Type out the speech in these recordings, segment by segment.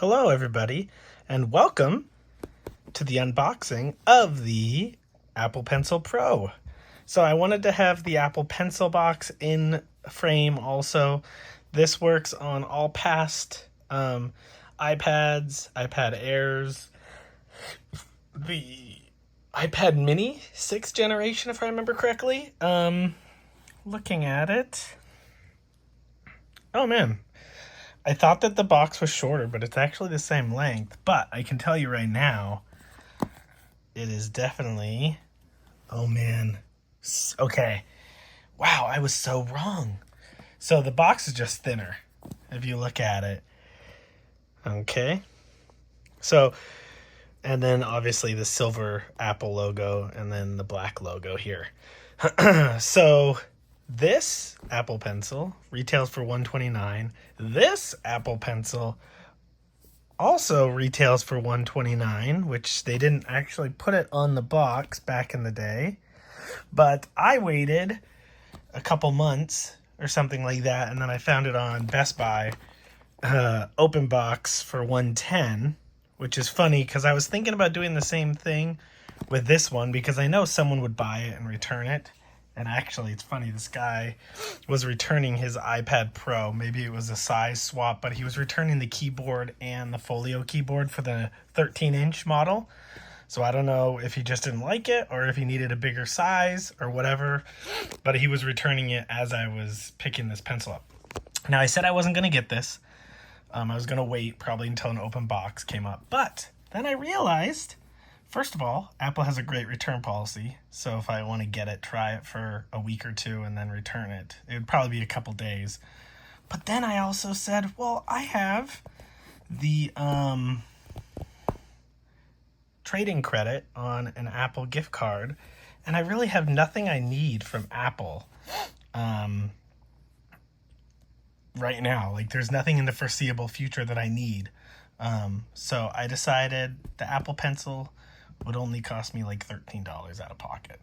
Hello, everybody, and welcome to the unboxing of the Apple Pencil Pro. So I wanted to have the Apple Pencil box in frame also. This works on all past iPads, iPad Airs, the iPad Mini 6th generation, if I remember correctly. Looking at it. Oh man, I thought that the box was shorter, but it's actually the same length. But I can tell you right now, it is definitely... Oh, man. Okay. Wow, I was so wrong. So the box is just thinner, if you look at it. Okay. So, and then obviously the silver Apple logo, and then the black logo here. So... This Apple Pencil retails for $129. This Apple Pencil also retails for $129, which they didn't actually put it on the box back in the day. But I waited a couple months or something like that, and then I found it on Best Buy open box for $110, which is funny because I was thinking about doing the same thing with this one because I know someone would buy it and return it. And actually, it's funny, this guy was returning his iPad Pro. Maybe it was a size swap, but he was returning the keyboard and the Folio keyboard for the 13-inch model. So I don't know if he just didn't like it or if he needed a bigger size or whatever. But he was returning it as I was picking this pencil up. Now, I said I wasn't going to get this. I was going to wait probably until an open box came up. But then I realized... First of all, Apple has a great return policy, so if I want to get it, try it for a week or two and then return it. It would probably be a couple days. But then I also said, well, I have the trading credit on an Apple gift card, and I really have nothing I need from Apple right now. Like, there's nothing in the foreseeable future that I need. So I decided the Apple Pencil would only cost me like $13 out of pocket,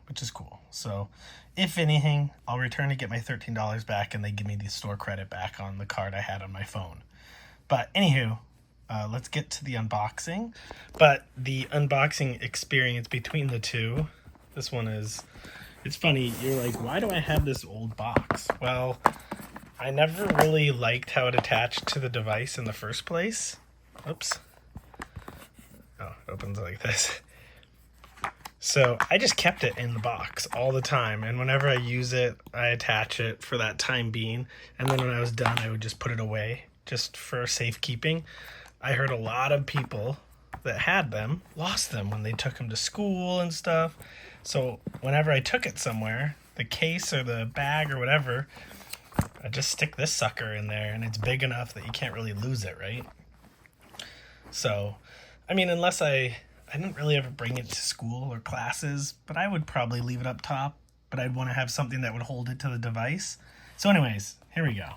which is cool. So if anything, I'll return to get my $13 back and they give me the store credit back on the card I had on my phone. But anywho, let's get to the unboxing. But the unboxing experience between the two, this one is, it's funny. You're like, why do I have this old box? Well, I never really liked how it attached to the device in the first place. Oops. Oh, it opens like this. So I just kept it in the box all the time. And whenever I use it, I attach it for that time being. And then when I was done, I would just put it away just for safekeeping. I heard a lot of people that had them lost them when they took them to school and stuff. So whenever I took it somewhere, the case or the bag or whatever, I just stick this sucker in there and it's big enough that you can't really lose it, right? So, I mean, unless I didn't really ever bring it to school or classes, but I would probably leave it up top, but I'd want to have something that would hold it to the device. So anyways, here we go.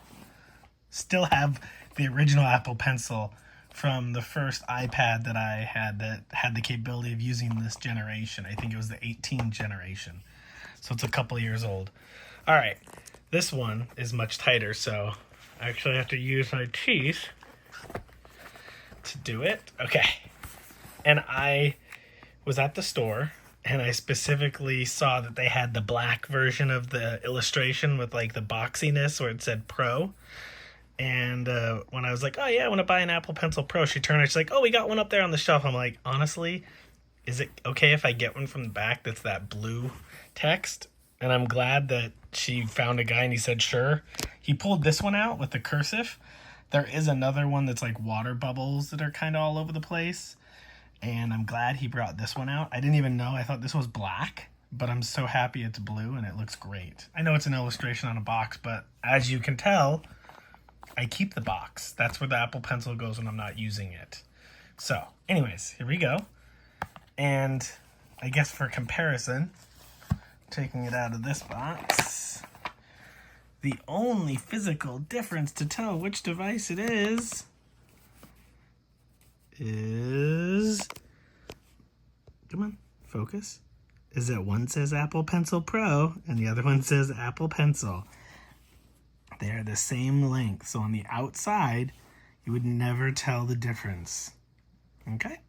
Still have the original Apple Pencil from the first iPad that I had that had the capability of using this generation. I think it was the 18 generation. So it's a couple years old. All right, this one is much tighter, so I actually have to use my teeth to do it. Okay. And I was at the store and I specifically saw that they had the black version of the illustration with like the boxiness where it said Pro. And when I was like, oh yeah, I want to buy an Apple Pencil Pro, she turned and she's like, oh, we got one up there on the shelf. I'm like, honestly, is it okay if I get one from the back that's that blue text? And I'm glad that she found a guy and he said, sure. He pulled this one out with the cursive. There is another one that's like water bubbles that are kind of all over the place. And I'm glad he brought this one out. I didn't even know. I thought this was black, but I'm so happy it's blue and it looks great. I know it's an illustration on a box, but as you can tell, I keep the box. That's where the Apple Pencil goes when I'm not using it. So anyways, here we go. And I guess for comparison, taking it out of this box, the only physical difference to tell which device it is come on, focus, is that one says Apple Pencil Pro and the other one says Apple Pencil. They're the same length. So on the outside, You would never tell the difference. Okay?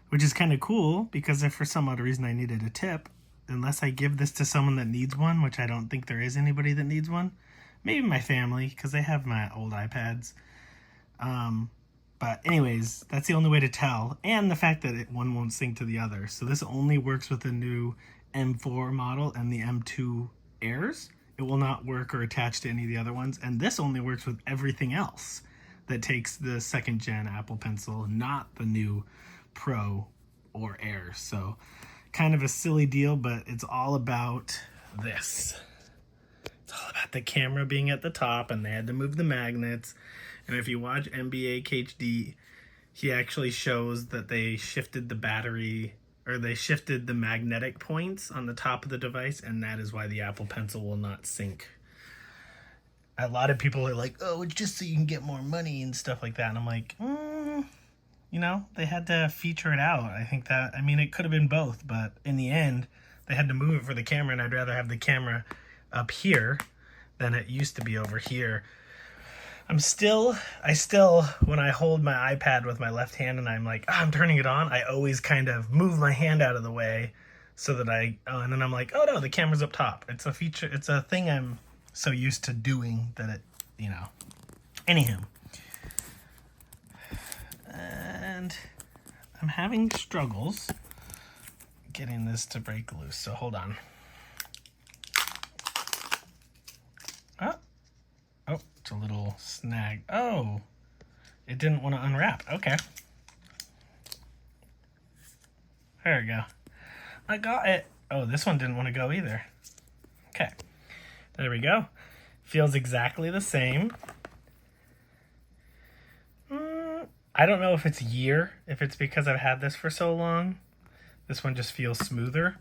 Which is kind of cool, because if for some odd reason I needed a tip, unless I give this to someone that needs one, which I don't think there is anybody that needs one, maybe my family, because they have my old iPads. But anyways, that's the only way to tell. And the fact that one won't sync to the other. So this only works with the new M4 model and the M2 Airs. It will not work or attach to any of the other ones. And this only works with everything else that takes the second gen Apple Pencil, not the new Pro or Air. So kind of a silly deal, but it's all about this. It's all about the camera being at the top, and they had to move the magnets. And if you watch NBA KHD, he actually shows that they shifted the battery, or they shifted the magnetic points on the top of the device, and that is why the Apple Pencil will not sync. A lot of people are like, oh, it's just so you can get more money and stuff like that. And I'm like, you know, they had to feature it out. I think that, I mean, it could have been both, but in the end, they had to move it for the camera, and I'd rather have the camera up here than it used to be over here. I still, when I hold my iPad with my left hand and I'm like, I'm turning it on, I always kind of move my hand out of the way so that and then I'm like, oh no, the camera's up top. It's a feature, it's a thing I'm so used to doing that it, you know. Anywho. And I'm having struggles getting this to break loose, so hold on. Oh, it's a little snag. Oh, it didn't want to unwrap. Okay. There we go. I got it. Oh, this one didn't want to go either. Okay. There we go. Feels exactly the same. I don't know if it's if it's because I've had this for so long. This one just feels smoother.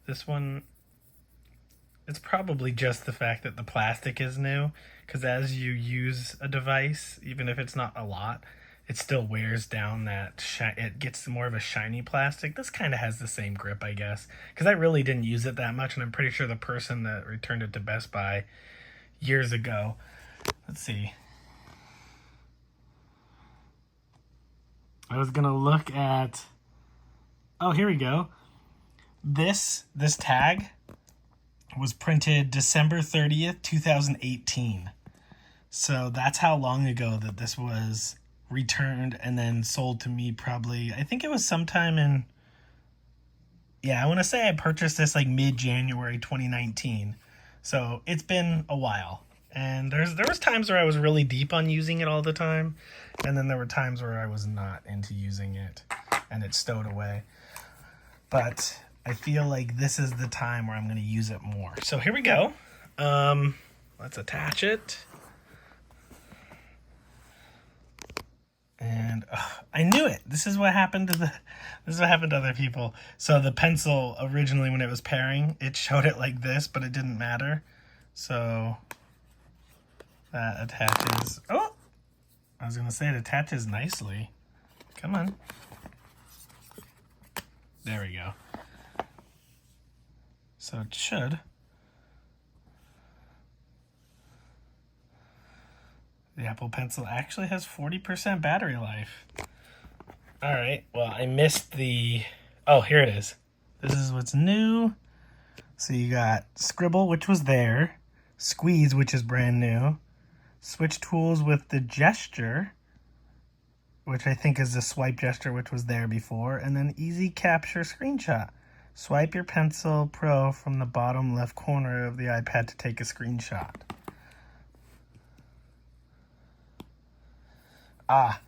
This one, it's probably just the fact that the plastic is new, because as you use a device, even if it's not a lot, it still wears down that it gets more of a shiny plastic. This kind of has the same grip, I guess, because I really didn't use it that much, and I'm pretty sure the person that returned it to Best Buy years ago. Let's see. I was gonna look at, oh, here we go. This tag was printed December 30th, 2018. So that's how long ago that this was returned and then sold to me. Probably, I think it was sometime in, I want to say I purchased this like mid-January 2019. So it's been a while. And there was times where I was really deep on using it all the time, and then there were times where I was not into using it and it stowed away. But I feel like this is the time where I'm going to use it more. So here we go. Let's attach it. And I knew it. This is what happened to other people. So the pencil originally, when it was pairing, it showed it like this, but it didn't matter. So that attaches. Oh, I was gonna say it attaches nicely. Come on. There we go. So it should. The Apple Pencil actually has 40% battery life. All right, well, I missed the, oh, here it is. This is what's new. So you got Scribble, which was there. Squeeze, which is brand new. Switch tools with the gesture, which I think is the swipe gesture, which was there before. And then easy capture screenshot. Swipe your Pencil Pro from the bottom left corner of the iPad to take a screenshot.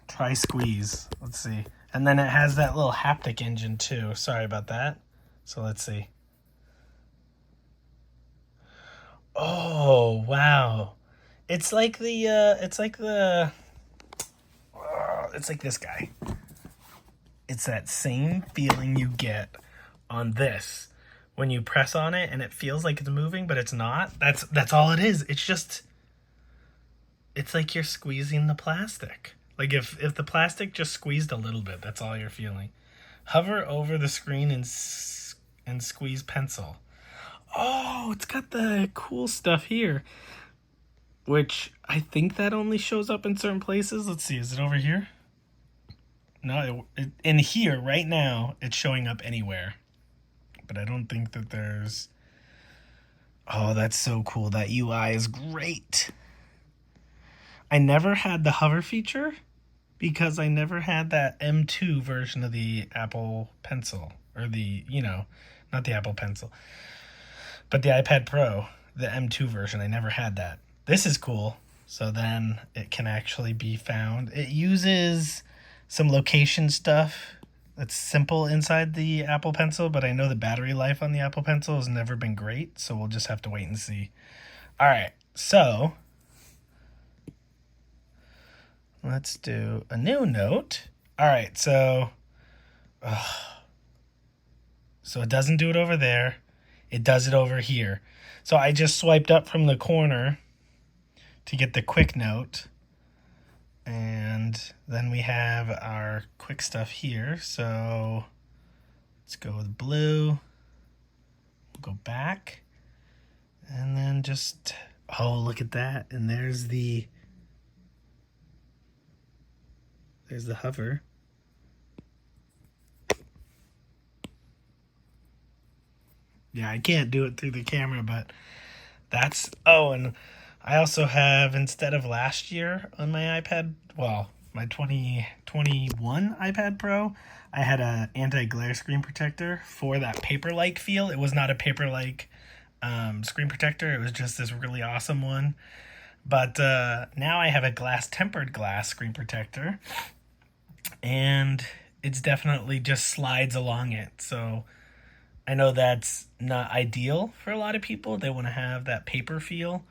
Try squeeze. Let's see. And then it has that little haptic engine too. Sorry about that. So let's see. Oh, wow. It's like it's like this guy. It's that same feeling you get on this when you press on it and it feels like it's moving, but it's not. That's all it is. It's like you're squeezing the plastic. Like if the plastic just squeezed a little bit, that's all you're feeling. Hover over the screen and squeeze pencil. Oh, it's got the cool stuff here. which I think that only shows up in certain places. Let's see, is it over here? No, in here right now, it's showing up anywhere. But I don't think that there's... Oh, that's so cool. That UI is great. I never had the hover feature because I never had that M2 version of the Apple Pencil. Or the, not the Apple Pencil, but the iPad Pro, the M2 version. I never had that. This is cool. So then it can actually be found. It uses some location stuff that's simple inside the Apple Pencil, but I know the battery life on the Apple Pencil has never been great, so we'll just have to wait and see. All right, so let's do a new note. All right, so it doesn't do it over there. It does it over here. So I just swiped up from the corner to get the quick note. And then we have our quick stuff here. So let's go with blue. We'll go back. And then just, oh, look at that. And there's the hover. Yeah, I can't do it through the camera, but that's, oh, and I also have, instead of last year on my iPad, well, my 2021 iPad Pro, I had an anti-glare screen protector for that paper-like feel. It was not a paper-like screen protector. It was just this really awesome one. But now I have a tempered glass screen protector, and it's definitely just slides along it. So I know that's not ideal for a lot of people. They want to have that paper feel.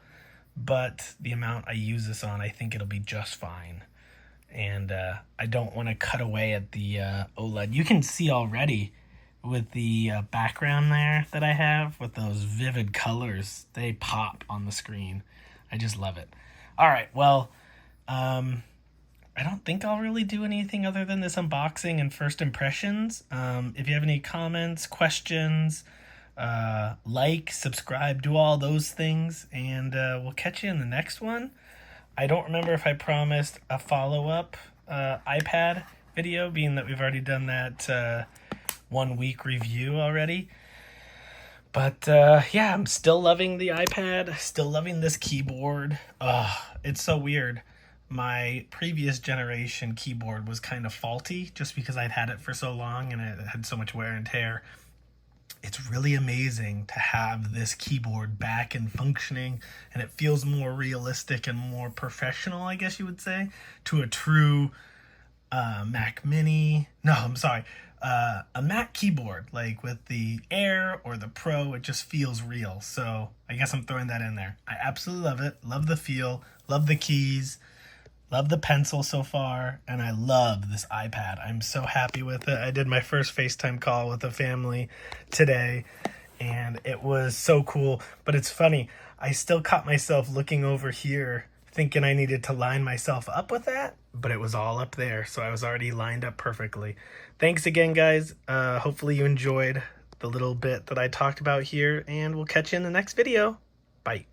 But the amount I use this on, I think it'll be just fine. And I don't want to cut away at the OLED. You can see already with the background there that I have with those vivid colors. They pop on the screen. I just love it. All right, well, I don't think I'll really do anything other than this unboxing and first impressions. If you have any comments, questions, like, subscribe, do all those things, and we'll catch you in the next one. I don't remember if I promised a follow-up iPad video, being that we've already done that 1 week review already. But yeah, I'm still loving the iPad, still loving this keyboard. It's so weird. My previous generation keyboard was kind of faulty just because I'd had it for so long and it had so much wear and tear. It's really amazing to have this keyboard back and functioning, and it feels more realistic and more professional, I guess you would say, to a true Mac Mini. No, I'm sorry. A Mac keyboard, like with the Air or the Pro, it just feels real. So I guess I'm throwing that in there. I absolutely love it. Love the feel. Love the keys. Love the pencil so far, and I love this iPad. I'm so happy with it. I did my first FaceTime call with the family today, and it was so cool. But it's funny, I still caught myself looking over here thinking I needed to line myself up with that, but it was all up there, so I was already lined up perfectly. Thanks again, guys. Hopefully you enjoyed the little bit that I talked about here, and we'll catch you in the next video. Bye.